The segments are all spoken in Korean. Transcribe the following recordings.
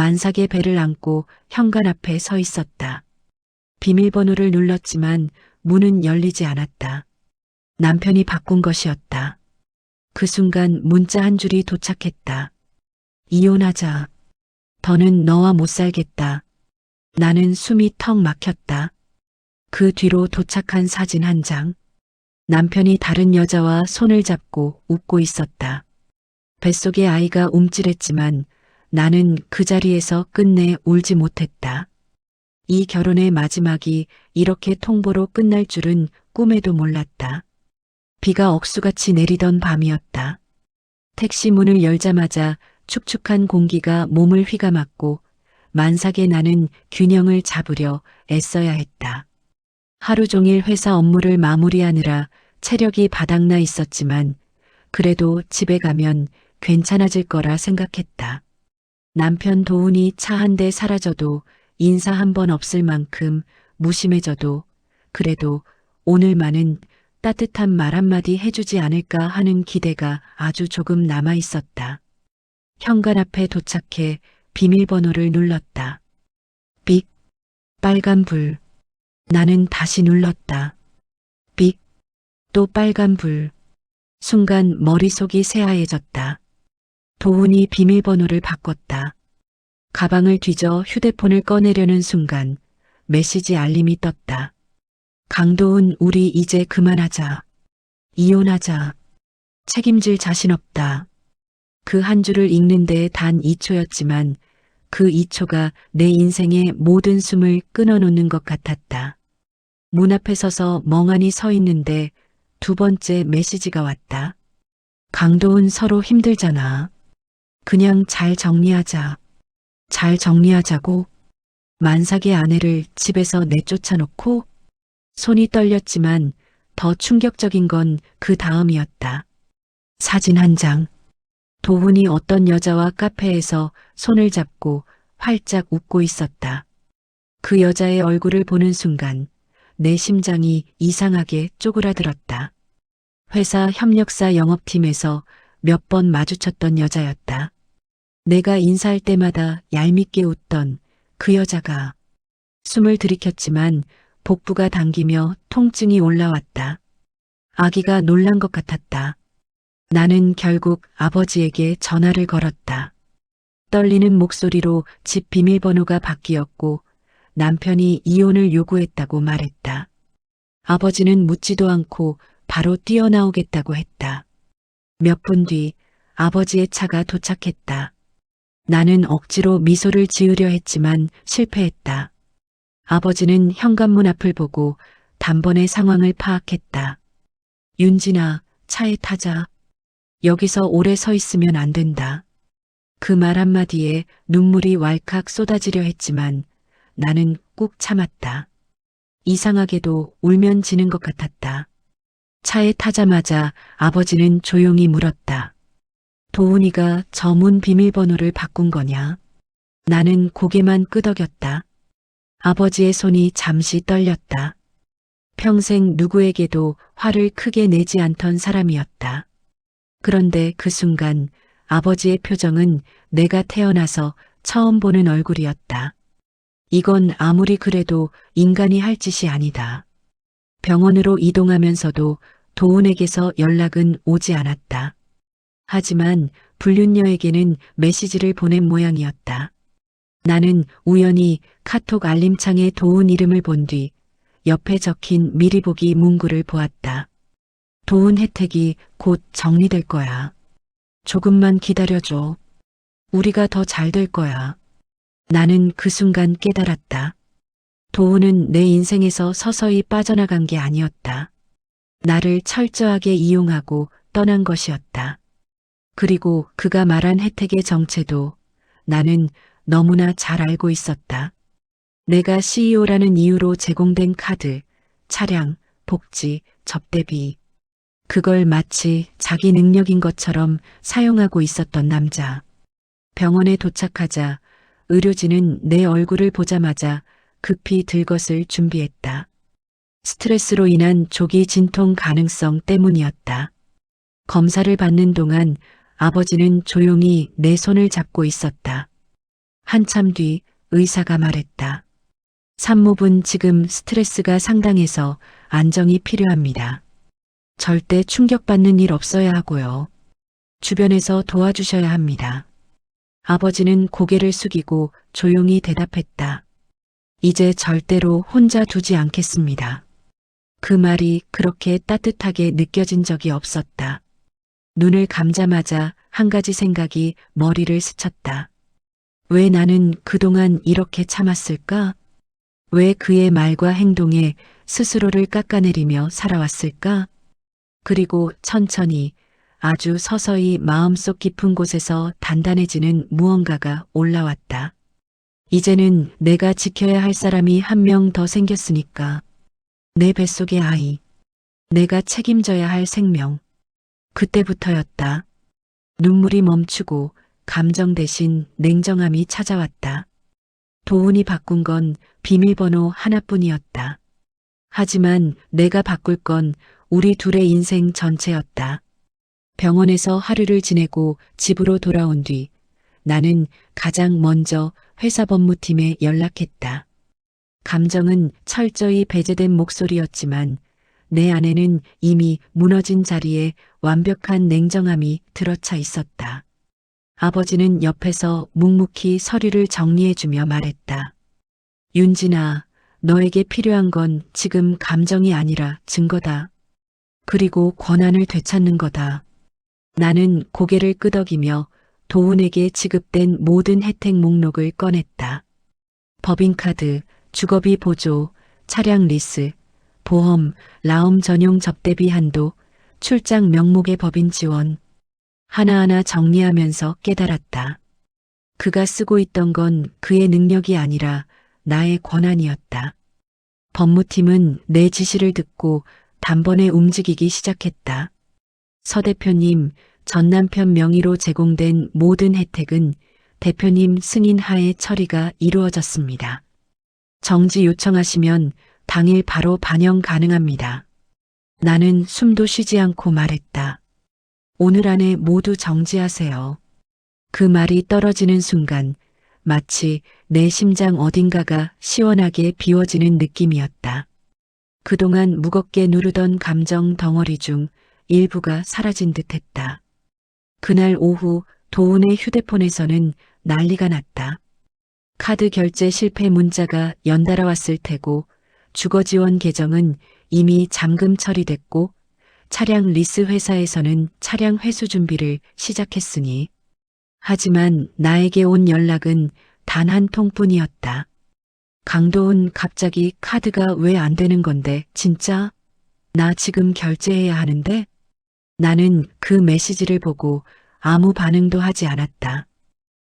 만삭의 배를 안고 현관 앞에 서 있었다. 비밀번호를 눌렀지만 문은 열리지 않았다. 남편이 바꾼 것이었다. 그 순간 문자 한 줄이 도착했다. 이혼하자. 더는 너와 못 살겠다. 나는 숨이 턱 막혔다. 그 뒤로 도착한 사진 한 장. 남편이 다른 여자와 손을 잡고 웃고 있었다. 뱃속에 아이가 움찔했지만 나는 그 자리에서 끝내 울지 못했다. 이 결혼의 마지막이 이렇게 통보로 끝날 줄은 꿈에도 몰랐다. 비가 억수같이 내리던 밤이었다. 택시 문을 열자마자 축축한 공기가 몸을 휘감았고 만삭의 나는 균형을 잡으려 애써야 했다. 하루 종일 회사 업무를 마무리하느라 체력이 바닥나 있었지만 그래도 집에 가면 괜찮아질 거라 생각했다. 남편 도훈이 차 한 대 사라져도 인사 한 번 없을 만큼 무심해져도 그래도 오늘만은 따뜻한 말 한마디 해주지 않을까 하는 기대가 아주 조금 남아 있었다. 현관 앞에 도착해 비밀번호를 눌렀다. 삑. 빨간 불. 나는 다시 눌렀다. 삑. 또 빨간 불. 순간 머릿속이 새하얘졌다. 도훈이 비밀번호를 바꿨다. 가방을 뒤져 휴대폰을 꺼내려는 순간 메시지 알림이 떴다. 강도훈, 우리 이제 그만하자. 이혼하자. 책임질 자신 없다. 그 한 줄을 읽는데 단 2초였지만 그 2초가 내 인생의 모든 숨을 끊어놓는 것 같았다. 문 앞에 서서 멍하니 서 있는데 두 번째 메시지가 왔다. 강도훈, 서로 힘들잖아. 그냥 잘 정리하자. 잘 정리하자고. 만삭의 아내를 집에서 내쫓아놓고. 손이 떨렸지만 더 충격적인 건 그 다음이었다. 사진 한 장. 도훈이 어떤 여자와 카페에서 손을 잡고 활짝 웃고 있었다. 그 여자의 얼굴을 보는 순간 내 심장이 이상하게 쪼그라들었다. 회사 협력사 영업팀에서 몇 번 마주쳤던 여자였다. 내가 인사할 때마다 얄밉게 웃던 그 여자가. 숨을 들이켰지만 복부가 당기며 통증이 올라왔다. 아기가 놀란 것 같았다. 나는 결국 아버지에게 전화를 걸었다. 떨리는 목소리로 집 비밀번호가 바뀌었고 남편이 이혼을 요구했다고 말했다. 아버지는 묻지도 않고 바로 뛰어나오겠다고 했다. 몇 분 뒤 아버지의 차가 도착했다. 나는 억지로 미소를 지으려 했지만 실패했다. 아버지는 현관문 앞을 보고 단번에 상황을 파악했다. 윤진아, 차에 타자. 여기서 오래 서 있으면 안 된다. 그 말 한마디에 눈물이 왈칵 쏟아지려 했지만 나는 꾹 참았다. 이상하게도 울면 지는 것 같았다. 차에 타자마자 아버지는 조용히 물었다. 도훈이가 저 문 비밀번호를 바꾼 거냐? 나는 고개만 끄덕였다. 아버지의 손이 잠시 떨렸다. 평생 누구에게도 화를 크게 내지 않던 사람이었다. 그런데 그 순간 아버지의 표정은 내가 태어나서 처음 보는 얼굴이었다. 이건 아무리 그래도 인간이 할 짓이 아니다. 병원으로 이동하면서도 도훈에게서 연락은 오지 않았다. 하지만 불륜녀에게는 메시지를 보낸 모양이었다. 나는 우연히 카톡 알림창에 도훈 이름을 본 뒤 옆에 적힌 미리 보기 문구를 보았다. 도훈 혜택이 곧 정리될 거야. 조금만 기다려줘. 우리가 더 잘 될 거야. 나는 그 순간 깨달았다. 도훈은 내 인생에서 서서히 빠져나간 게 아니었다. 나를 철저하게 이용하고 떠난 것이었다. 그리고 그가 말한 혜택의 정체도 나는 너무나 잘 알고 있었다. 내가 CEO라는 이유로 제공된 카드, 차량, 복지, 접대비. 그걸 마치 자기 능력인 것처럼 사용하고 있었던 남자. 병원에 도착하자 의료진은 내 얼굴을 보자마자 급히 들 것을 준비했다. 스트레스로 인한 조기 진통 가능성 때문이었다. 검사를 받는 동안 아버지는 조용히 내 손을 잡고 있었다. 한참 뒤 의사가 말했다. 산모분 지금 스트레스가 상당해서 안정이 필요합니다. 절대 충격받는 일 없어야 하고요. 주변에서 도와주셔야 합니다. 아버지는 고개를 숙이고 조용히 대답했다. 이제 절대로 혼자 두지 않겠습니다. 그 말이 그렇게 따뜻하게 느껴진 적이 없었다. 눈을 감자마자 한 가지 생각이 머리를 스쳤다. 왜 나는 그동안 이렇게 참았을까? 왜 그의 말과 행동에 스스로를 깎아내리며 살아왔을까? 그리고 천천히 아주 서서히 마음속 깊은 곳에서 단단해지는 무언가가 올라왔다. 이제는 내가 지켜야 할 사람이 한 명 더 생겼으니까. 내 뱃속의 아이. 내가 책임져야 할 생명. 그때부터였다. 눈물이 멈추고 감정 대신 냉정함이 찾아왔다. 도훈이 바꾼 건 비밀번호 하나뿐이었다. 하지만 내가 바꿀 건 우리 둘의 인생 전체였다. 병원에서 하루를 지내고 집으로 돌아온 뒤 나는 가장 먼저 회사 법무팀에 연락했다. 감정은 철저히 배제된 목소리였지만 내 안에는 이미 무너진 자리에 완벽한 냉정함이 들어차 있었다. 아버지는 옆에서 묵묵히 서류를 정리해주며 말했다. 윤진아, 너에게 필요한 건 지금 감정이 아니라 증거다. 그리고 권한을 되찾는 거다. 나는 고개를 끄덕이며 도훈에게 지급된 모든 혜택 목록을 꺼냈다. 법인카드, 주거비 보조, 차량 리스, 보험, 라움 전용 접대비 한도, 출장 명목의 법인 지원. 하나하나 정리하면서 깨달았다. 그가 쓰고 있던 건 그의 능력이 아니라 나의 권한이었다. 법무팀은 내 지시를 듣고 단번에 움직이기 시작했다. 서 대표님, 전 남편 명의로 제공된 모든 혜택은 대표님 승인 하에 처리가 이루어졌습니다. 정지 요청하시면 당일 바로 반영 가능합니다. 나는 숨도 쉬지 않고 말했다. 오늘 안에 모두 정지하세요. 그 말이 떨어지는 순간 마치 내 심장 어딘가가 시원하게 비워지는 느낌이었다. 그동안 무겁게 누르던 감정 덩어리 중 일부가 사라진 듯했다. 그날 오후 도훈의 휴대폰에서는 난리가 났다. 카드 결제 실패 문자가 연달아 왔을 테고 주거지원 계정은 이미 잠금 처리됐고 차량 리스 회사에서는 차량 회수 준비를 시작했으니. 하지만 나에게 온 연락은 단 한 통뿐이었다. 강도훈, 갑자기 카드가 왜 안 되는 건데 진짜? 나 지금 결제해야 하는데? 나는 그 메시지를 보고 아무 반응도 하지 않았다.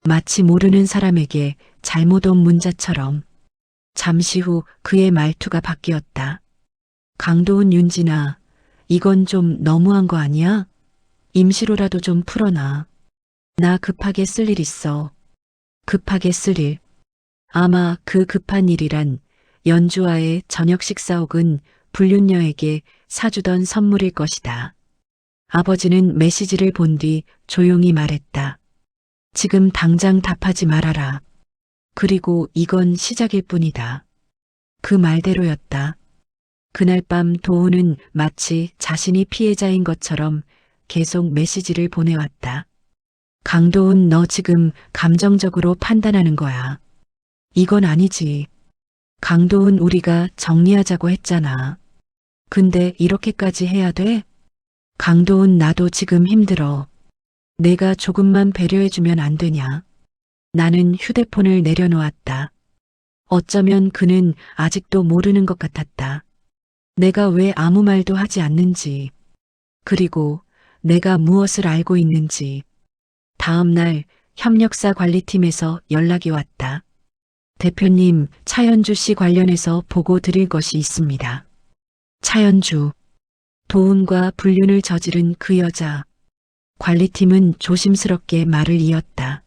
마치 모르는 사람에게 잘못 온 문자처럼. 잠시 후 그의 말투가 바뀌었다. 강도훈, 윤진아, 이건 좀 너무한 거 아니야? 임시로라도 좀 풀어놔. 나 급하게 쓸 일 있어. 급하게 쓸 일. 아마 그 급한 일이란 연주와의 저녁 식사 혹은 불륜녀에게 사주던 선물일 것이다. 아버지는 메시지를 본 뒤 조용히 말했다. 지금 당장 답하지 말아라. 그리고 이건 시작일 뿐이다. 그 말대로였다. 그날 밤 도훈은 마치 자신이 피해자인 것처럼 계속 메시지를 보내왔다. 강도훈, 너 지금 감정적으로 판단하는 거야. 이건 아니지. 강도훈, 우리가 정리하자고 했잖아. 근데 이렇게까지 해야 돼? 강도훈, 나도 지금 힘들어. 내가 조금만 배려해주면 안 되냐? 나는 휴대폰을 내려놓았다. 어쩌면 그는 아직도 모르는 것 같았다. 내가 왜 아무 말도 하지 않는지, 그리고 내가 무엇을 알고 있는지. 다음 날 협력사 관리팀에서 연락이 왔다. 대표님, 차연주 씨 관련해서 보고 드릴 것이 있습니다. 차연주. 도훈과 불륜을 저지른 그 여자. 관리팀은 조심스럽게 말을 이었다.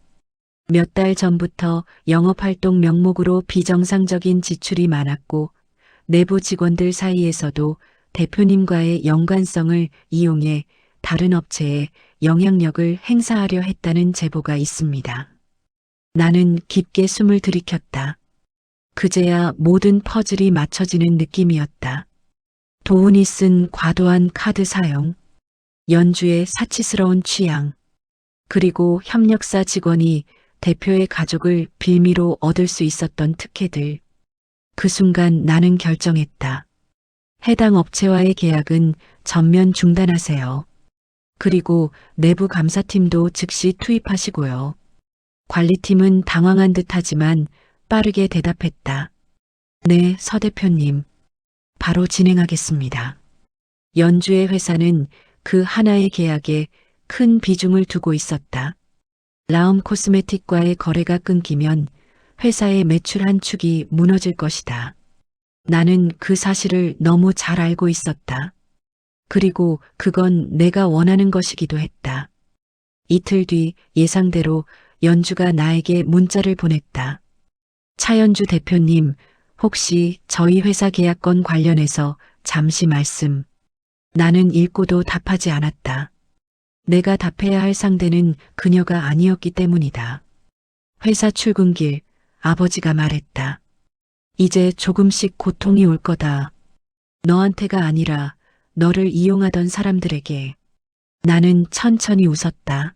몇 달 전부터 영업활동 명목으로 비정상적인 지출이 많았고 내부 직원들 사이에서도 대표님과의 연관성을 이용해 다른 업체에 영향력을 행사하려 했다는 제보가 있습니다. 나는 깊게 숨을 들이켰다. 그제야 모든 퍼즐이 맞춰지는 느낌이었다. 도훈이 쓴 과도한 카드 사용, 연주의 사치스러운 취향, 그리고 협력사 직원이 대표의 가족을 빌미로 얻을 수 있었던 특혜들. 그 순간 나는 결정했다. 해당 업체와의 계약은 전면 중단하세요. 그리고 내부 감사팀도 즉시 투입하시고요. 관리팀은 당황한 듯하지만 빠르게 대답했다. 네, 서 대표님. 바로 진행하겠습니다. 연주의 회사는 그 하나의 계약에 큰 비중을 두고 있었다. 라움 코스메틱과의 거래가 끊기면 회사의 매출 한 축이 무너질 것이다. 나는 그 사실을 너무 잘 알고 있었다. 그리고 그건 내가 원하는 것이기도 했다. 이틀 뒤 예상대로 연주가 나에게 문자를 보냈다. 차연주 대표님, 혹시 저희 회사 계약건 관련해서 잠시 말씀. 나는 읽고도 답하지 않았다. 내가 답해야 할 상대는 그녀가 아니었기 때문이다. 회사 출근길, 아버지가 말했다. 이제 조금씩 고통이 올 거다. 너한테가 아니라 너를 이용하던 사람들에게. 나는 천천히 웃었다.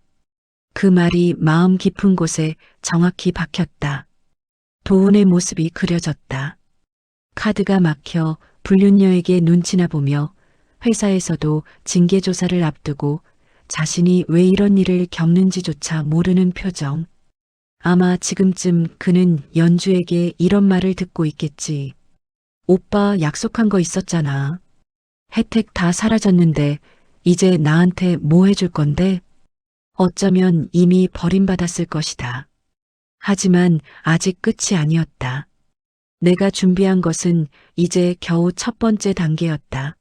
그 말이 마음 깊은 곳에 정확히 박혔다. 도훈의 모습이 그려졌다. 카드가 막혀 불륜녀에게 눈치나 보며 회사에서도 징계조사를 앞두고 자신이 왜 이런 일을 겪는지조차 모르는 표정. 아마 지금쯤 그는 연주에게 이런 말을 듣고 있겠지. 오빠 약속한 거 있었잖아. 혜택 다 사라졌는데 이제 나한테 뭐 해줄 건데? 어쩌면 이미 버림받았을 것이다. 하지만 아직 끝이 아니었다. 내가 준비한 것은 이제 겨우 첫 번째 단계였다.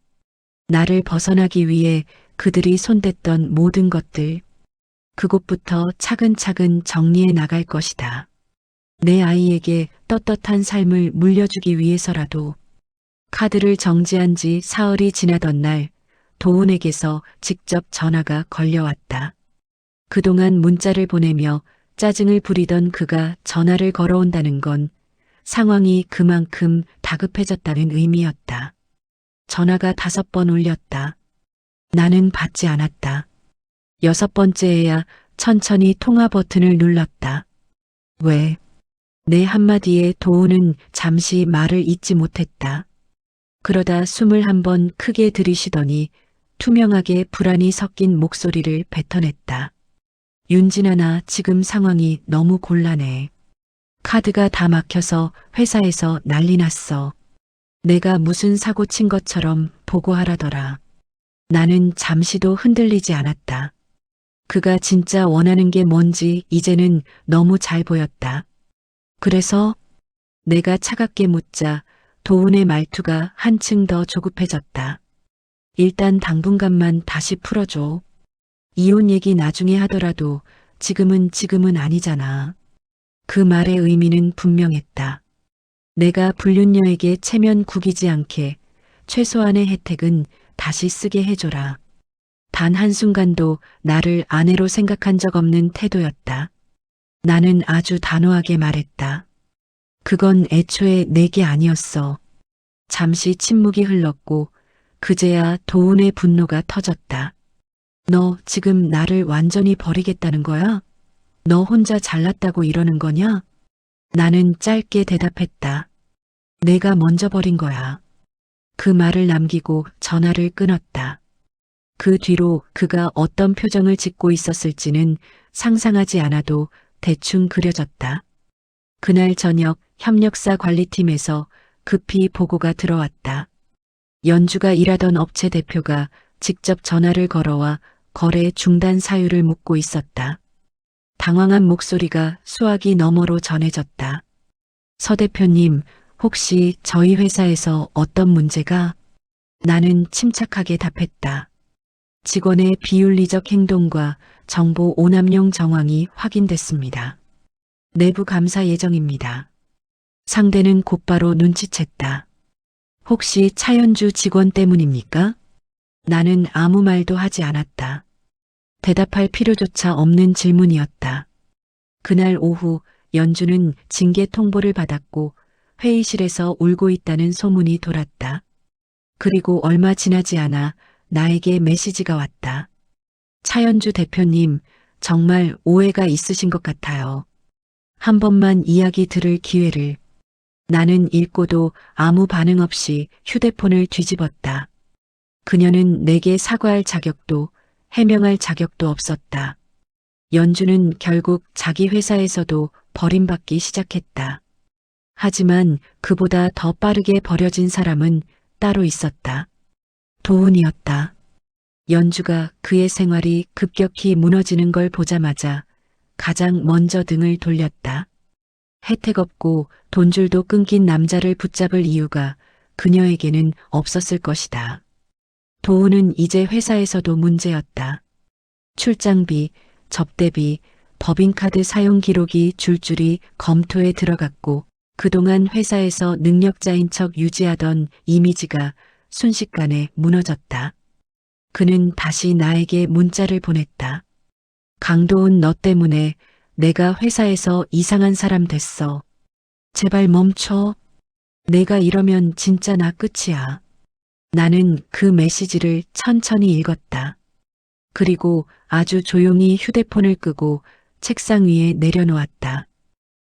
나를 벗어나기 위해 그들이 손댔던 모든 것들, 그곳부터 차근차근 정리해 나갈 것이다. 내 아이에게 떳떳한 삶을 물려주기 위해서라도. 카드를 정지한 지 사흘이 지나던 날 도훈에게서 직접 전화가 걸려왔다. 그동안 문자를 보내며 짜증을 부리던 그가 전화를 걸어온다는 건 상황이 그만큼 다급해졌다는 의미였다. 전화가 5번 울렸다. 나는 받지 않았다. 6번째에야 천천히 통화 버튼을 눌렀다. 왜? 내 한마디에 도훈은 잠시 말을 잇지 못했다. 그러다 숨을 한번 크게 들이쉬더니 투명하게 불안이 섞인 목소리를 뱉어냈다. 윤진아, 나 지금 상황이 너무 곤란해. 카드가 다 막혀서 회사에서 난리 났어. 내가 무슨 사고 친 것처럼 보고하라더라. 나는 잠시도 흔들리지 않았다. 그가 진짜 원하는 게 뭔지 이제는 너무 잘 보였다. 그래서 내가 차갑게 묻자 도훈의 말투가 한층 더 조급해졌다. 일단 당분간만 다시 풀어줘. 이혼 얘기 나중에 하더라도 지금은 아니잖아. 그 말의 의미는 분명했다. 내가 불륜녀에게 체면 구기지 않게 최소한의 혜택은 다시 쓰게 해줘라. 단 한순간도 나를 아내로 생각한 적 없는 태도였다. 나는 아주 단호하게 말했다. 그건 애초에 내게 아니었어. 잠시 침묵이 흘렀고 그제야 도훈의 분노가 터졌다. 너 지금 나를 완전히 버리겠다는 거야? 너 혼자 잘났다고 이러는 거냐? 나는 짧게 대답했다. 내가 먼저 버린 거야. 그 말을 남기고 전화를 끊었다. 그 뒤로 그가 어떤 표정을 짓고 있었을지는 상상하지 않아도 대충 그려졌다. 그날 저녁 협력사 관리팀에서 급히 보고가 들어왔다. 연주가 일하던 업체 대표가 직접 전화를 걸어와 거래 중단 사유를 묻고 있었다. 당황한 목소리가 수화기 너머로 전해졌다. 서 대표님, 혹시 저희 회사에서 어떤 문제가? 나는 침착하게 답했다. 직원의 비윤리적 행동과 정보 오남용 정황이 확인됐습니다. 내부 감사 예정입니다. 상대는 곧바로 눈치챘다. 혹시 차연주 직원 때문입니까? 나는 아무 말도 하지 않았다. 대답할 필요조차 없는 질문이었다. 그날 오후 연주는 징계 통보를 받았고 회의실에서 울고 있다는 소문이 돌았다. 그리고 얼마 지나지 않아 나에게 메시지가 왔다. 차연주 대표님, 정말 오해가 있으신 것 같아요. 한 번만 이야기 들을 기회를. 나는 읽고도 아무 반응 없이 휴대폰을 뒤집었다. 그녀는 내게 사과할 자격도 해명할 자격도 없었다. 연주는 결국 자기 회사에서도 버림받기 시작했다. 하지만 그보다 더 빠르게 버려진 사람은 따로 있었다. 도훈이었다. 연주가 그의 생활이 급격히 무너지는 걸 보자마자 가장 먼저 등을 돌렸다. 혜택 없고 돈줄도 끊긴 남자를 붙잡을 이유가 그녀에게는 없었을 것이다. 도훈은 이제 회사에서도 문제였다. 출장비, 접대비, 법인카드 사용 기록이 줄줄이 검토에 들어갔고 그동안 회사에서 능력자인 척 유지하던 이미지가 순식간에 무너졌다. 그는 다시 나에게 문자를 보냈다. 강도훈, 너 때문에 내가 회사에서 이상한 사람 됐어. 제발 멈춰. 내가 이러면 진짜 나 끝이야. 나는 그 메시지를 천천히 읽었다. 그리고 아주 조용히 휴대폰을 끄고 책상 위에 내려놓았다.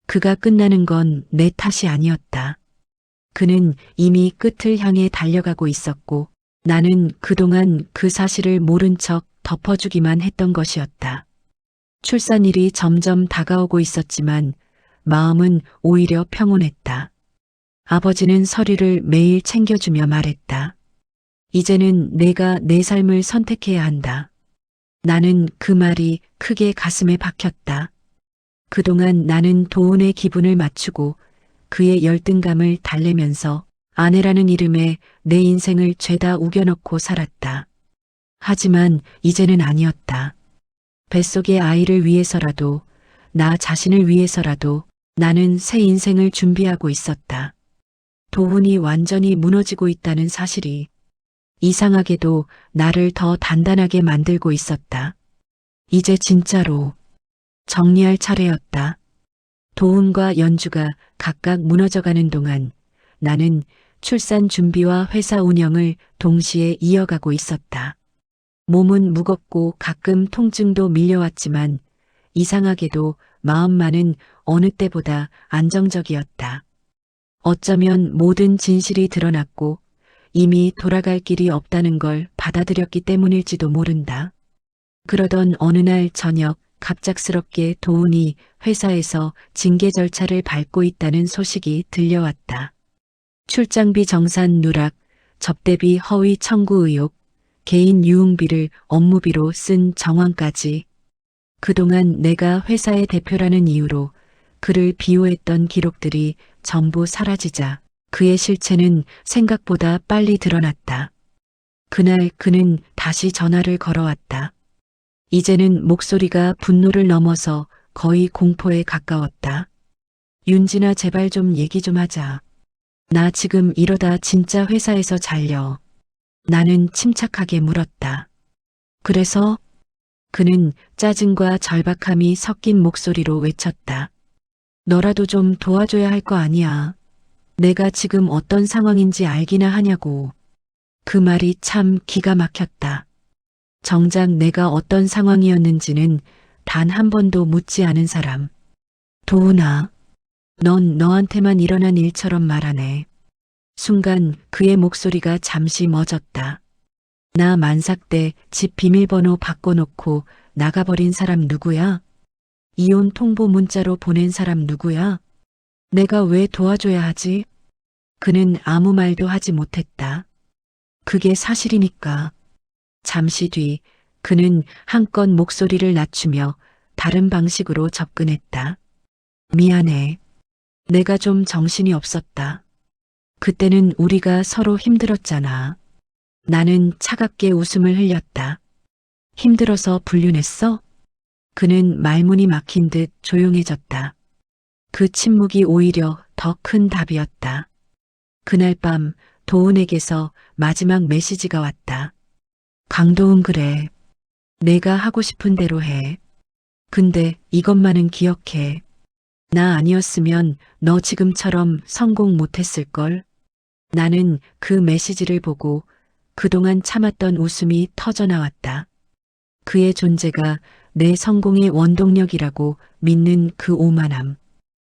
그가 끝나는 건 내 탓이 아니었다. 그는 이미 끝을 향해 달려가고 있었고 나는 그동안 그 사실을 모른 척 덮어주기만 했던 것이었다. 출산일이 점점 다가오고 있었지만 마음은 오히려 평온했다. 아버지는 서류를 매일 챙겨주며 말했다. 이제는 내가 내 삶을 선택해야 한다. 나는 그 말이 크게 가슴에 박혔다. 그동안 나는 도훈의 기분을 맞추고 그의 열등감을 달래면서 아내라는 이름에 내 인생을 죄다 우겨넣고 살았다. 하지만 이제는 아니었다. 뱃속의 아이를 위해서라도, 나 자신을 위해서라도 나는 새 인생을 준비하고 있었다. 도훈이 완전히 무너지고 있다는 사실이 이상하게도 나를 더 단단하게 만들고 있었다. 이제 진짜로 정리할 차례였다. 도훈과 연주가 각각 무너져가는 동안 나는 출산 준비와 회사 운영을 동시에 이어가고 있었다. 몸은 무겁고 가끔 통증도 밀려왔지만 이상하게도 마음만은 어느 때보다 안정적이었다. 어쩌면 모든 진실이 드러났고 이미 돌아갈 길이 없다는 걸 받아들였기 때문일지도 모른다. 그러던 어느 날 저녁 갑작스럽게 도훈이 회사에서 징계 절차를 밟고 있다는 소식이 들려왔다. 출장비 정산 누락, 접대비 허위 청구 의혹, 개인 유흥비를 업무비로 쓴 정황까지. 그동안 내가 회사의 대표라는 이유로 그를 비호했던 기록들이 전부 사라지자 그의 실체는 생각보다 빨리 드러났다. 그날 그는 다시 전화를 걸어왔다. 이제는 목소리가 분노를 넘어서 거의 공포에 가까웠다. 윤진아, 제발 좀 얘기 좀 하자. 나 지금 이러다 진짜 회사에서 잘려. 나는 침착하게 물었다. 그래서? 그는 짜증과 절박함이 섞인 목소리로 외쳤다. 너라도 좀 도와줘야 할 거 아니야. 내가 지금 어떤 상황인지 알기나 하냐고. 그 말이 참 기가 막혔다. 정작 내가 어떤 상황이었는지는 단 한 번도 묻지 않은 사람. 도훈아, 넌 너한테만 일어난 일처럼 말하네. 순간 그의 목소리가 잠시 멎었다. 나 만삭 때 집 비밀번호 바꿔놓고 나가버린 사람 누구야? 이혼 통보 문자로 보낸 사람 누구야? 내가 왜 도와줘야 하지? 그는 아무 말도 하지 못했다. 그게 사실이니까. 잠시 뒤 그는 한껏 목소리를 낮추며 다른 방식으로 접근했다. 미안해. 내가 좀 정신이 없었다. 그때는 우리가 서로 힘들었잖아. 나는 차갑게 웃음을 흘렸다. 힘들어서 불륜했어? 그는 말문이 막힌 듯 조용해졌다. 그 침묵이 오히려 더 큰 답이었다. 그날 밤 도훈에게서 마지막 메시지가 왔다. 강도훈, 그래. 내가 하고 싶은 대로 해. 근데 이것만은 기억해. 나 아니었으면 너 지금처럼 성공 못했을걸. 나는 그 메시지를 보고 그동안 참았던 웃음이 터져나왔다. 그의 존재가 내 성공의 원동력이라고 믿는 그 오만함.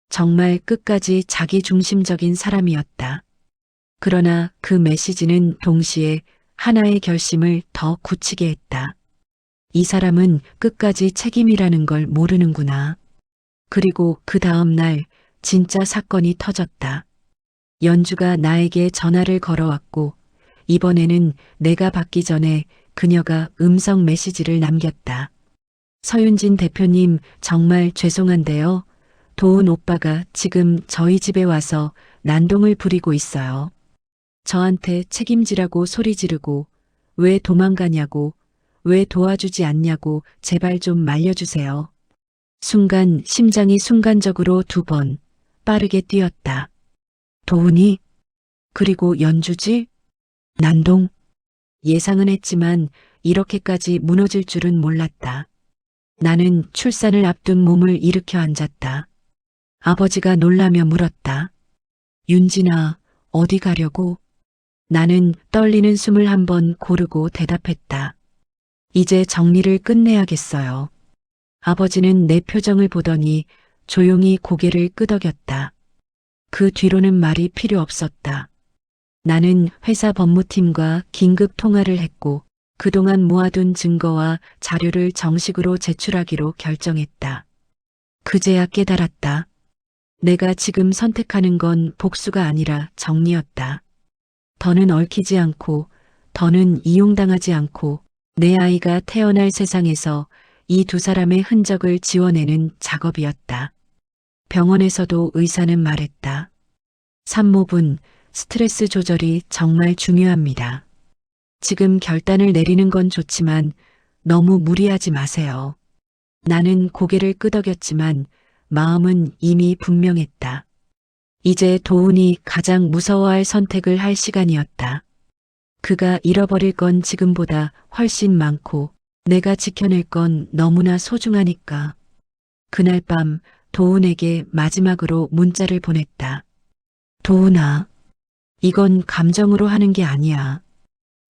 정말 끝까지 자기중심적인 사람이었다. 그러나 그 메시지는 동시에 하나의 결심을 더 굳히게 했다. 이 사람은 끝까지 책임이라는 걸 모르는구나. 그리고 그 다음 날 진짜 사건이 터졌다. 연주가 나에게 전화를 걸어왔고 이번에는 내가 받기 전에 그녀가 음성 메시지를 남겼다. 서윤진 대표님 정말 죄송한데요. 도훈 오빠가 지금 저희 집에 와서 난동을 부리고 있어요. 저한테 책임지라고 소리 지르고 왜 도망가냐고 왜 도와주지 않냐고 제발 좀 말려주세요. 순간 심장이 순간적으로 2번 빠르게 뛰었다. 도훈이? 그리고 연주지? 난동? 예상은 했지만 이렇게까지 무너질 줄은 몰랐다. 나는 출산을 앞둔 몸을 일으켜 앉았다. 아버지가 놀라며 물었다. 윤진아, 어디 가려고? 나는 떨리는 숨을 한번 고르고 대답했다. 이제 정리를 끝내야겠어요. 아버지는 내 표정을 보더니 조용히 고개를 끄덕였다. 그 뒤로는 말이 필요 없었다. 나는 회사 법무팀과 긴급 통화를 했고 그동안 모아둔 증거와 자료를 정식으로 제출하기로 결정했다. 그제야 깨달았다. 내가 지금 선택하는 건 복수가 아니라 정리였다. 더는 얽히지 않고, 더는 이용당하지 않고, 내 아이가 태어날 세상에서 이 2사람의 흔적을 지워내는 작업이었다. 병원에서도 의사는 말했다. 산모분, 스트레스 조절이 정말 중요합니다. 지금 결단을 내리는 건 좋지만 너무 무리하지 마세요. 나는 고개를 끄덕였지만 마음은 이미 분명했다. 이제 도훈이 가장 무서워할 선택을 할 시간이었다. 그가 잃어버릴 건 지금보다 훨씬 많고 내가 지켜낼 건 너무나 소중하니까. 그날 밤 도훈에게 마지막으로 문자를 보냈다. 도훈아, 이건 감정으로 하는 게 아니야.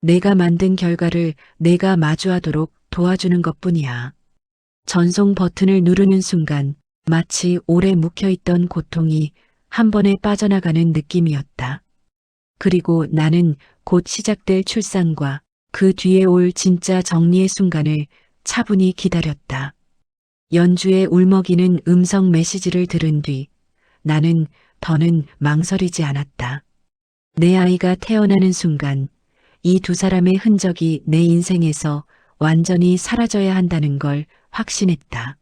내가 만든 결과를 내가 마주하도록 도와주는 것뿐이야. 전송 버튼을 누르는 순간 마치 오래 묵혀있던 고통이 한 번에 빠져나가는 느낌이었다. 그리고 나는 곧 시작될 출산과 그 뒤에 올 진짜 정리의 순간을 차분히 기다렸다. 연주의 울먹이는 음성 메시지를 들은 뒤 나는 더는 망설이지 않았다. 내 아이가 태어나는 순간 이 2사람의 흔적이 내 인생에서 완전히 사라져야 한다는 걸 확신했다.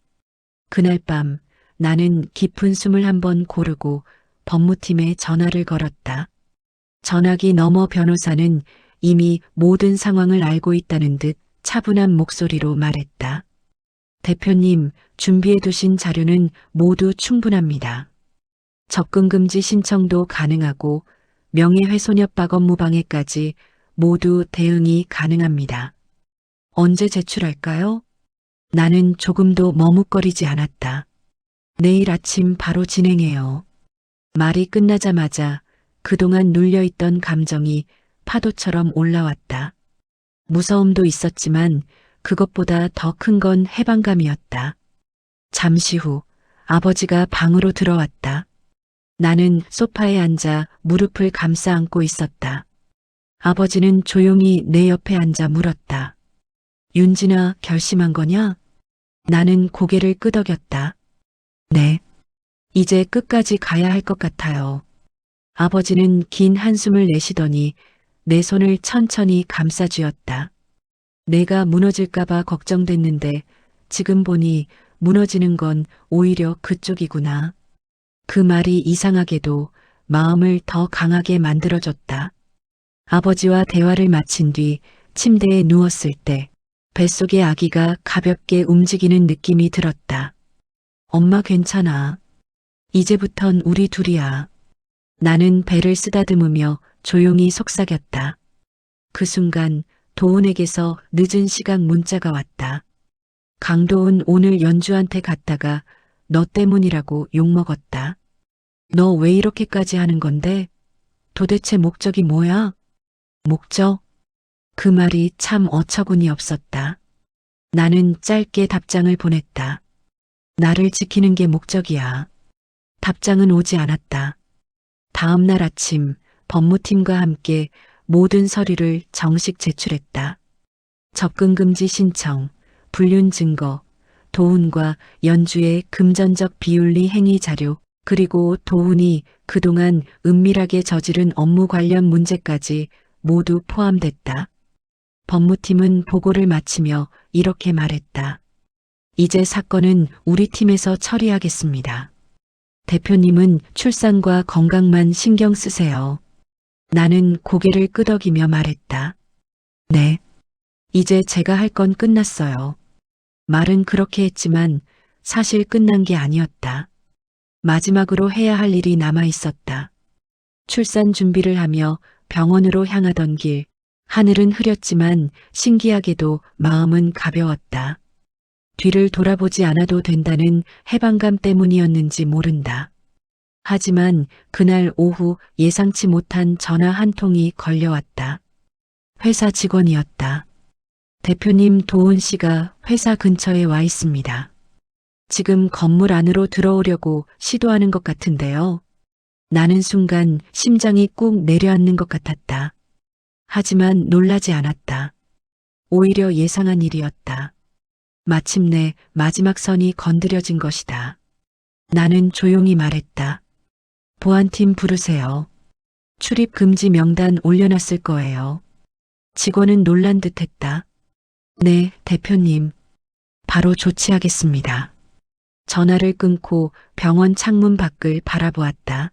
그날 밤 나는 깊은 숨을 한번 고르고 법무팀에 전화를 걸었다. 전화기 너머 변호사는 이미 모든 상황을 알고 있다는 듯 차분한 목소리로 말했다. 대표님, 준비해 두신 자료는 모두 충분합니다. 접근금지 신청도 가능하고 명예훼손협박 업무방해까지 모두 대응이 가능합니다. 언제 제출할까요? 나는 조금도 머뭇거리지 않았다. 내일 아침 바로 진행해요. 말이 끝나자마자 그동안 눌려있던 감정이 파도처럼 올라왔다. 무서움도 있었지만 그것보다 더 큰 건 해방감이었다. 잠시 후 아버지가 방으로 들어왔다. 나는 소파에 앉아 무릎을 감싸 안고 있었다. 아버지는 조용히 내 옆에 앉아 물었다. 윤진아, 결심한 거냐? 나는 고개를 끄덕였다. 네. 이제 끝까지 가야 할 것 같아요. 아버지는 긴 한숨을 내쉬더니 내 손을 천천히 감싸쥐었다. 내가 무너질까봐 걱정됐는데 지금 보니 무너지는 건 오히려 그쪽이구나. 그 말이 이상하게도 마음을 더 강하게 만들어줬다. 아버지와 대화를 마친 뒤 침대에 누웠을 때 뱃속의 아기가 가볍게 움직이는 느낌이 들었다. 엄마 괜찮아. 이제부턴 우리 둘이야. 나는 배를 쓰다듬으며 조용히 속삭였다. 그 순간 도훈에게서 늦은 시각 문자가 왔다. 강도훈 오늘 연주한테 갔다가 너 때문이라고 욕먹었다. 너 왜 이렇게까지 하는 건데? 도대체 목적이 뭐야? 목적? 그 말이 참 어처구니 없었다. 나는 짧게 답장을 보냈다. 나를 지키는 게 목적이야. 답장은 오지 않았다. 다음 날 아침 법무팀과 함께 모든 서류를 정식 제출했다. 접근금지 신청, 불륜 증거, 도훈과 연주의 금전적 비윤리 행위 자료, 그리고 도훈이 그동안 은밀하게 저지른 업무 관련 문제까지 모두 포함됐다. 법무팀은 보고를 마치며 이렇게 말했다. 이제 사건은 우리 팀에서 처리하겠습니다. 대표님은 출산과 건강만 신경 쓰세요. 나는 고개를 끄덕이며 말했다. 네. 이제 제가 할 건 끝났어요. 말은 그렇게 했지만 사실 끝난 게 아니었다. 마지막으로 해야 할 일이 남아 있었다. 출산 준비를 하며 병원으로 향하던 길, 하늘은 흐렸지만 신기하게도 마음은 가벼웠다. 뒤를 돌아보지 않아도 된다는 해방감 때문이었는지 모른다. 하지만 그날 오후 예상치 못한 전화 한 통이 걸려왔다. 회사 직원이었다. 대표님 도훈 씨가 회사 근처에 와 있습니다. 지금 건물 안으로 들어오려고 시도하는 것 같은데요. 나는 순간 심장이 꾹 내려앉는 것 같았다. 하지만 놀라지 않았다. 오히려 예상한 일이었다. 마침내 마지막 선이 건드려진 것이다. 나는 조용히 말했다. 보안팀 부르세요. 출입 금지 명단 올려놨을 거예요. 직원은 놀란 듯했다. 네, 대표님. 바로 조치하겠습니다. 전화를 끊고 병원 창문 밖을 바라보았다.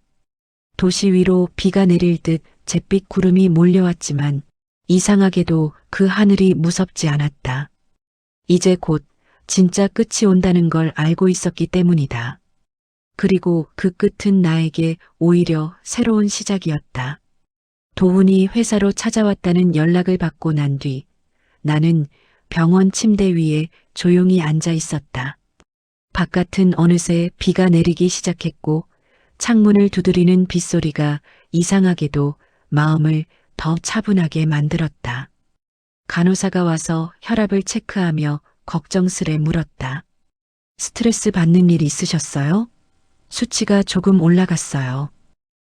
도시 위로 비가 내릴 듯 잿빛 구름이 몰려왔지만 이상하게도 그 하늘이 무섭지 않았다. 이제 곧 진짜 끝이 온다는 걸 알고 있었기 때문이다. 그리고 그 끝은 나에게 오히려 새로운 시작이었다. 도훈이 회사로 찾아왔다는 연락을 받고 난 뒤 나는 병원 침대 위에 조용히 앉아 있었다. 바깥은 어느새 비가 내리기 시작했고 창문을 두드리는 빗소리가 이상하게도 마음을 더 차분하게 만들었다. 간호사가 와서 혈압을 체크하며 걱정스레 물었다. 스트레스 받는 일 있으셨어요? 수치가 조금 올라갔어요.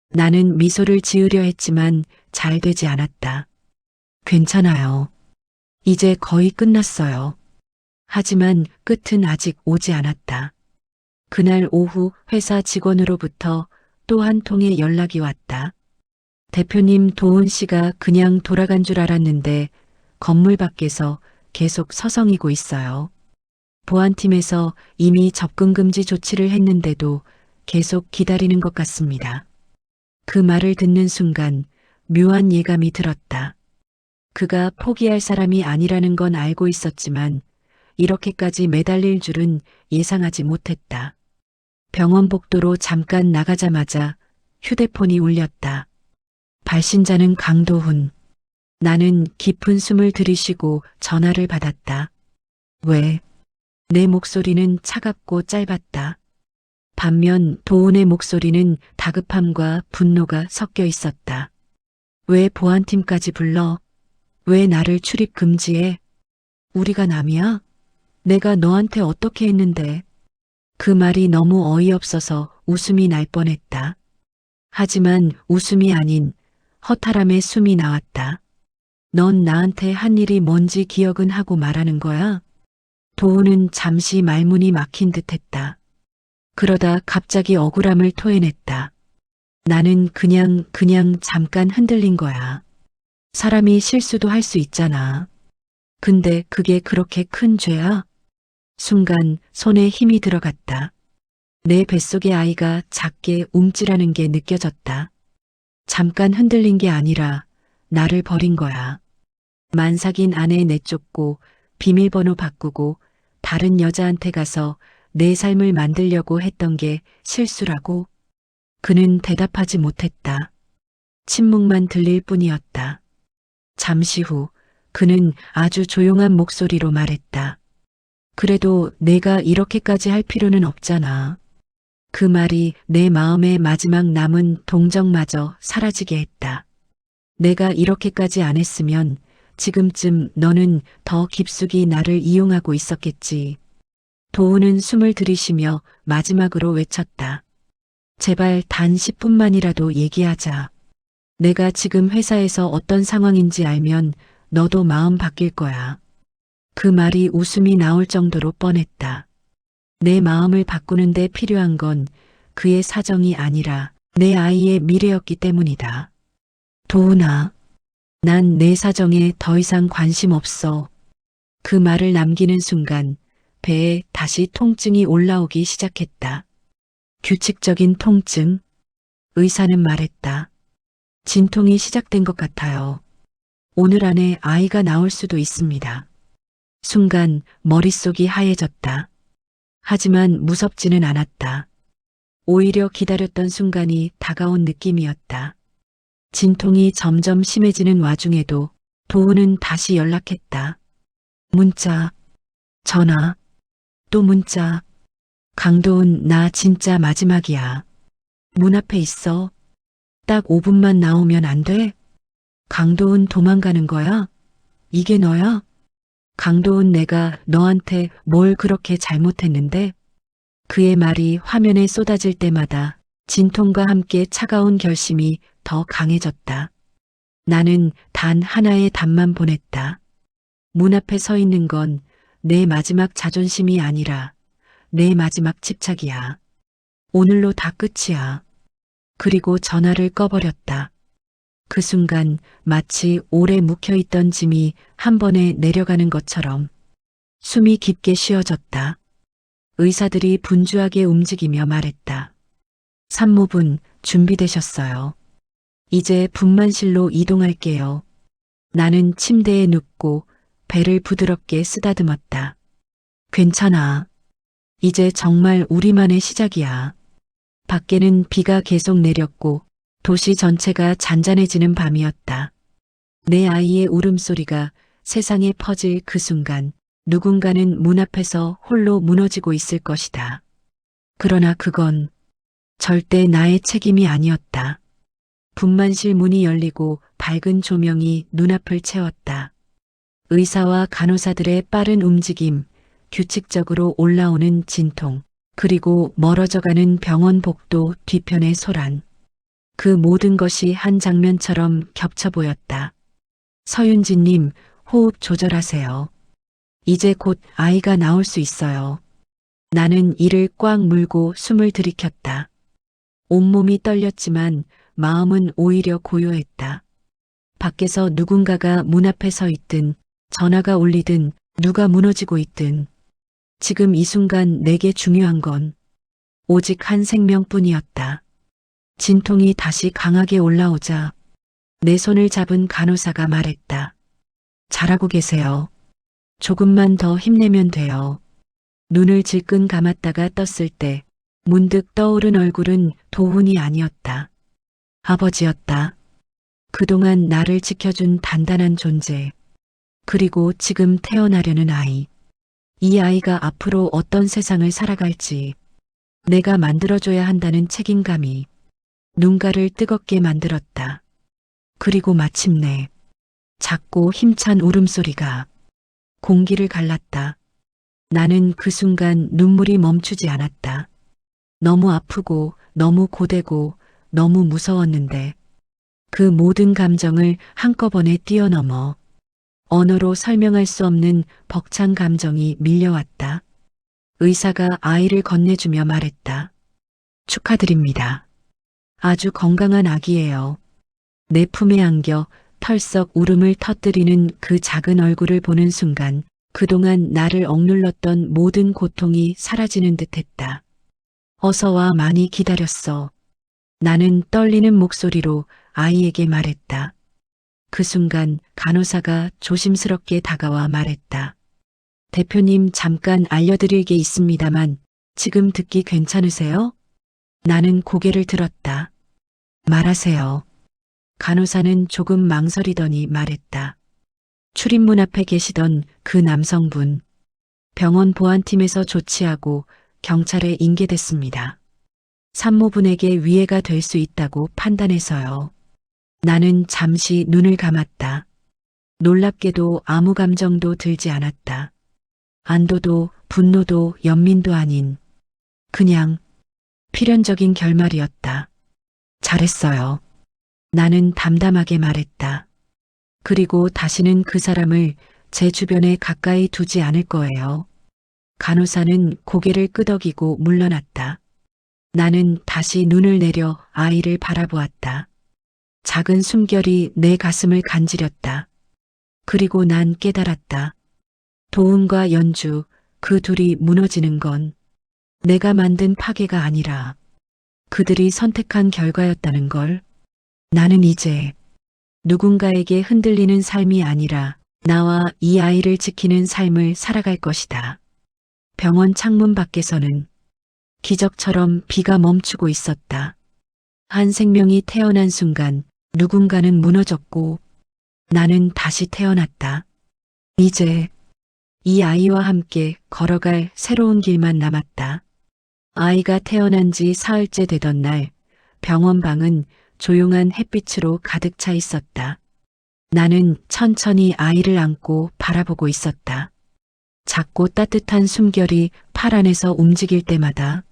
나는 미소를 지으려 했지만 잘 되지 않았다. 괜찮아요. 이제 거의 끝났어요. 하지만 끝은 아직 오지 않았다. 그날 오후 회사 직원으로부터 또 한 통의 연락이 왔다. 대표님 도훈 씨가 그냥 돌아간 줄 알았는데 건물 밖에서 계속 서성이고 있어요. 보안팀에서 이미 접근금지 조치를 했는데도 계속 기다리는 것 같습니다. 그 말을 듣는 순간 묘한 예감이 들었다. 그가 포기할 사람이 아니라는 건 알고 있었지만 이렇게까지 매달릴 줄은 예상하지 못했다. 병원 복도로 잠깐 나가자마자 휴대폰이 울렸다. 발신자는 강도훈. 나는 깊은 숨을 들이쉬고 전화를 받았다. 왜? 내 목소리는 차갑고 짧았다. 반면 도훈의 목소리는 다급함과 분노가 섞여 있었다. 왜 보안팀까지 불러? 왜 나를 출입 금지해? 우리가 남이야? 내가 너한테 어떻게 했는데? 그 말이 너무 어이없어서 웃음이 날 뻔했다. 하지만 웃음이 아닌 허탈함의 숨이 나왔다. 넌 나한테 한 일이 뭔지 기억은 하고 말하는 거야? 도훈은 잠시 말문이 막힌 듯했다. 그러다 갑자기 억울함을 토해냈다. 나는 그냥 잠깐 흔들린 거야. 사람이 실수도 할 수 있잖아. 근데 그게 그렇게 큰 죄야? 순간 손에 힘이 들어갔다. 내 뱃속의 아이가 작게 움찔하는 게 느껴졌다. 잠깐 흔들린 게 아니라 나를 버린 거야. 만삭인 아내 내쫓고 비밀번호 바꾸고 다른 여자한테 가서 내 삶을 만들려고 했던 게 실수라고? 그는 대답하지 못했다. 침묵만 들릴 뿐이었다. 잠시 후 그는 아주 조용한 목소리로 말했다. 그래도 내가 이렇게까지 할 필요는 없잖아. 그 말이 내 마음의 마지막 남은 동정마저 사라지게 했다. 내가 이렇게까지 안 했으면 지금쯤 너는 더 깊숙이 나를 이용하고 있었겠지. 도우는 숨을 들이쉬며 마지막으로 외쳤다. 제발 단 10분만이라도 얘기하자. 내가 지금 회사에서 어떤 상황인지 알면 너도 마음 바뀔 거야. 그 말이 웃음이 나올 정도로 뻔했다. 내 마음을 바꾸는데 필요한 건 그의 사정이 아니라 내 아이의 미래였기 때문이다. 도훈아, 난 내 사정에 더 이상 관심 없어. 그 말을 남기는 순간 배에 다시 통증이 올라오기 시작했다. 규칙적인 통증. 의사는 말했다. 진통이 시작된 것 같아요. 오늘 안에 아이가 나올 수도 있습니다. 순간 머릿속이 하얘졌다. 하지만 무섭지는 않았다. 오히려 기다렸던 순간이 다가온 느낌이었다. 진통이 점점 심해지는 와중에도 도훈은 다시 연락했다. 문자, 전화, 또 문자. 강도훈, 나 진짜 마지막이야. 문 앞에 있어. 딱 5분만 나오면 안 돼? 강도훈, 도망가는 거야? 이게 너야? 강도훈, 내가 너한테 뭘 그렇게 잘못했는데? 그의 말이 화면에 쏟아질 때마다 진통과 함께 차가운 결심이 더 강해졌다. 나는 단 하나의 답만 보냈다. 문 앞에 서 있는 건 내 마지막 자존심이 아니라 내 마지막 집착이야. 오늘로 다 끝이야. 그리고 전화를 꺼버렸다. 그 순간 마치 오래 묵혀있던 짐이 한 번에 내려가는 것처럼 숨이 깊게 쉬어졌다. 의사들이 분주하게 움직이며 말했다. 산모분 준비되셨어요. 이제 분만실로 이동할게요. 나는 침대에 눕고 배를 부드럽게 쓰다듬었다. 괜찮아. 이제 정말 우리만의 시작이야. 밖에는 비가 계속 내렸고 도시 전체가 잔잔해지는 밤이었다. 내 아이의 울음소리가 세상에 퍼질 그 순간 누군가는 문 앞에서 홀로 무너지고 있을 것이다. 그러나 그건 절대 나의 책임이 아니었다. 분만실 문이 열리고 밝은 조명이 눈앞을 채웠다. 의사와 간호사들의 빠른 움직임, 규칙적으로 올라오는 진통, 그리고 멀어져가는 병원 복도 뒤편의 소란. 그 모든 것이 한 장면처럼 겹쳐 보였다. 서윤지님, 호흡 조절하세요. 이제 곧 아이가 나올 수 있어요. 나는 이를 꽉 물고 숨을 들이켰다. 온몸이 떨렸지만 마음은 오히려 고요했다. 밖에서 누군가가 문 앞에 서 있든 전화가 울리든 누가 무너지고 있든 지금 이 순간 내게 중요한 건 오직 한 생명뿐이었다. 진통이 다시 강하게 올라오자 내 손을 잡은 간호사가 말했다. 잘하고 계세요. 조금만 더 힘내면 돼요. 눈을 질끈 감았다가 떴을 때 문득 떠오른 얼굴은 도훈이 아니었다. 아버지였다. 그동안 나를 지켜준 단단한 존재. 그리고 지금 태어나려는 아이. 이 아이가 앞으로 어떤 세상을 살아갈지 내가 만들어줘야 한다는 책임감이 눈가를 뜨겁게 만들었다. 그리고 마침내 작고 힘찬 울음소리가 공기를 갈랐다. 나는 그 순간 눈물이 멈추지 않았다. 너무 아프고 너무 고되고 너무 무서웠는데 그 모든 감정을 한꺼번에 뛰어넘어 언어로 설명할 수 없는 벅찬 감정이 밀려왔다. 의사가 아이를 건네주며 말했다. 축하드립니다. 아주 건강한 아기예요. 내 품에 안겨 털썩 울음을 터뜨리는 그 작은 얼굴을 보는 순간 그동안 나를 억눌렀던 모든 고통이 사라지는 듯했다. 어서 와, 많이 기다렸어. 나는 떨리는 목소리로 아이에게 말했다. 그 순간 간호사가 조심스럽게 다가와 말했다. 대표님, 잠깐 알려드릴 게 있습니다만 지금 듣기 괜찮으세요? 나는 고개를 들었다. 말하세요. 간호사는 조금 망설이더니 말했다. 출입문 앞에 계시던 그 남성분. 병원 보안팀에서 조치하고 경찰에 인계됐습니다. 산모분에게 위해가 될 수 있다고 판단해서요. 나는 잠시 눈을 감았다. 놀랍게도 아무 감정도 들지 않았다. 안도도 분노도 연민도 아닌 그냥 필연적인 결말이었다. 잘했어요. 나는 담담하게 말했다. 그리고 다시는 그 사람을 제 주변에 가까이 두지 않을 거예요. 간호사는 고개를 끄덕이고 물러났다. 나는 다시 눈을 내려 아이를 바라보았다. 작은 숨결이 내 가슴을 간지렸다. 그리고 난 깨달았다. 도훈과 연주, 그 둘이 무너지는 건 내가 만든 파괴가 아니라 그들이 선택한 결과였다는 걸. 나는 이제 누군가에게 흔들리는 삶이 아니라 나와 이 아이를 지키는 삶을 살아갈 것이다. 병원 창문 밖에서는 기적처럼 비가 멈추고 있었다. 한 생명이 태어난 순간 누군가는 무너졌고 나는 다시 태어났다. 이제 이 아이와 함께 걸어갈 새로운 길만 남았다. 아이가 태어난 지 사흘째 되던 날 병원 방은 조용한 햇빛으로 가득 차 있었다. 나는 천천히 아이를 안고 바라보고 있었다. 작고 따뜻한 숨결이 팔 안에서 움직일 때마다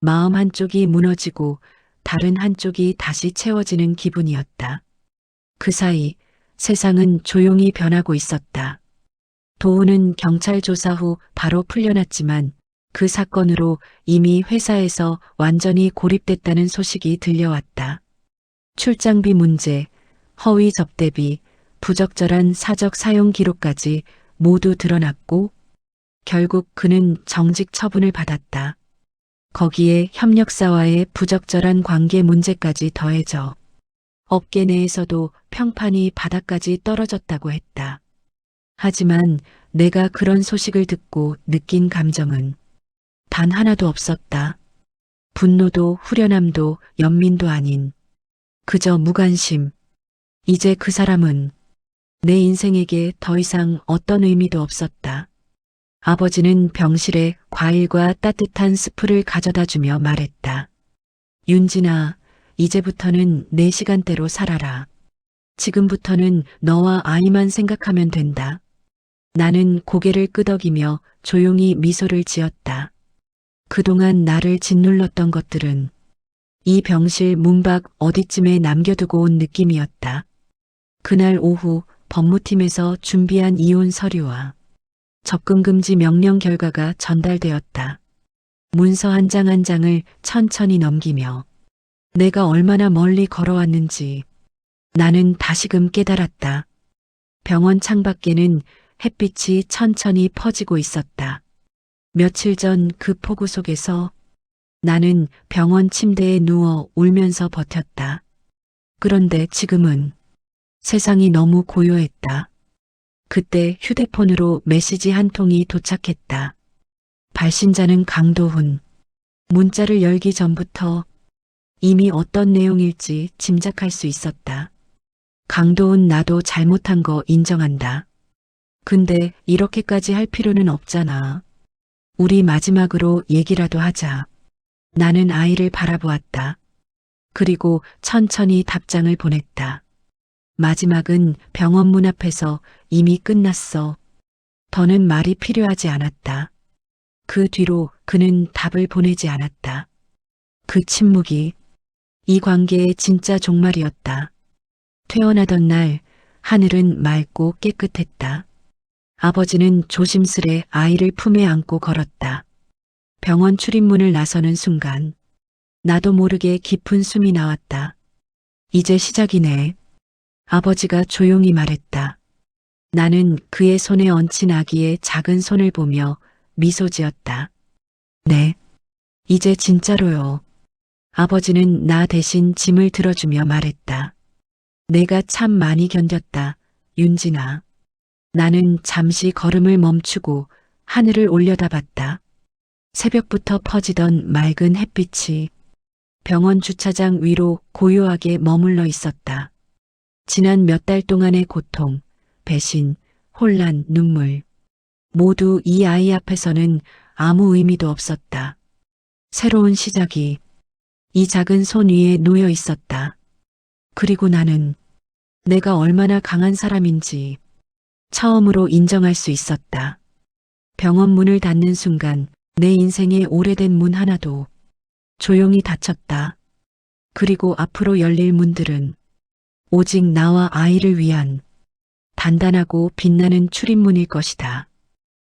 마음 한쪽이 무너지고 다른 한쪽이 다시 채워지는 기분이었다. 그 사이 세상은 조용히 변하고 있었다. 도훈은 경찰 조사 후 바로 풀려났지만 그 사건으로 이미 회사에서 완전히 고립됐다는 소식이 들려왔다. 출장비 문제, 허위 접대비, 부적절한 사적 사용 기록까지 모두 드러났고 결국 그는 정직 처분을 받았다. 거기에 협력사와의 부적절한 관계 문제까지 더해져 업계 내에서도 평판이 바닥까지 떨어졌다고 했다. 하지만 내가 그런 소식을 듣고 느낀 감정은 단 하나도 없었다. 분노도 후련함도 연민도 아닌 그저 무관심. 이제 그 사람은 내 인생에게 더 이상 어떤 의미도 없었다. 아버지는 병실에 과일과 따뜻한 스프를 가져다 주며 말했다. 윤진아, 이제부터는 내 시간대로 살아라. 지금부터는 너와 아이만 생각하면 된다. 나는 고개를 끄덕이며 조용히 미소를 지었다. 그동안 나를 짓눌렀던 것들은 이 병실 문 밖 어디쯤에 남겨두고 온 느낌이었다. 그날 오후 법무팀에서 준비한 이혼 서류와 접근금지 명령 결과가 전달되었다. 문서 한 장 한 장을 천천히 넘기며 내가 얼마나 멀리 걸어왔는지 나는 다시금 깨달았다. 병원 창밖에는 햇빛이 천천히 퍼지고 있었다. 며칠 전 그 폭우 속에서 나는 병원 침대에 누워 울면서 버텼다. 그런데 지금은 세상이 너무 고요했다. 그때 휴대폰으로 메시지 한 통이 도착했다. 발신자는 강도훈. 문자를 열기 전부터 이미 어떤 내용일지 짐작할 수 있었다. 강도훈, 나도 잘못한 거 인정한다. 근데 이렇게까지 할 필요는 없잖아. 우리 마지막으로 얘기라도 하자. 나는 아이를 바라보았다. 그리고 천천히 답장을 보냈다. 마지막은 병원 문 앞에서 이미 끝났어. 더는 말이 필요하지 않았다. 그 뒤로 그는 답을 보내지 않았다. 그 침묵이 이 관계의 진짜 종말이었다. 퇴원하던 날 하늘은 맑고 깨끗했다. 아버지는 조심스레 아이를 품에 안고 걸었다. 병원 출입문을 나서는 순간 나도 모르게 깊은 숨이 나왔다. 이제 시작이네. 아버지가 조용히 말했다. 나는 그의 손에 얹힌 아기의 작은 손을 보며 미소 지었다. 네, 이제 진짜로요. 아버지는 나 대신 짐을 들어주며 말했다. 내가 참 많이 견뎠다, 윤진아. 나는 잠시 걸음을 멈추고 하늘을 올려다봤다. 새벽부터 퍼지던 맑은 햇빛이 병원 주차장 위로 고요하게 머물러 있었다. 지난 몇 달 동안의 고통, 배신, 혼란, 눈물. 모두 이 아이 앞에서는 아무 의미도 없었다. 새로운 시작이 이 작은 손 위에 놓여 있었다. 그리고 나는 내가 얼마나 강한 사람인지 처음으로 인정할 수 있었다. 병원 문을 닫는 순간 내 인생의 오래된 문 하나도 조용히 닫혔다. 그리고 앞으로 열릴 문들은 오직 나와 아이를 위한 단단하고 빛나는 출입문일 것이다.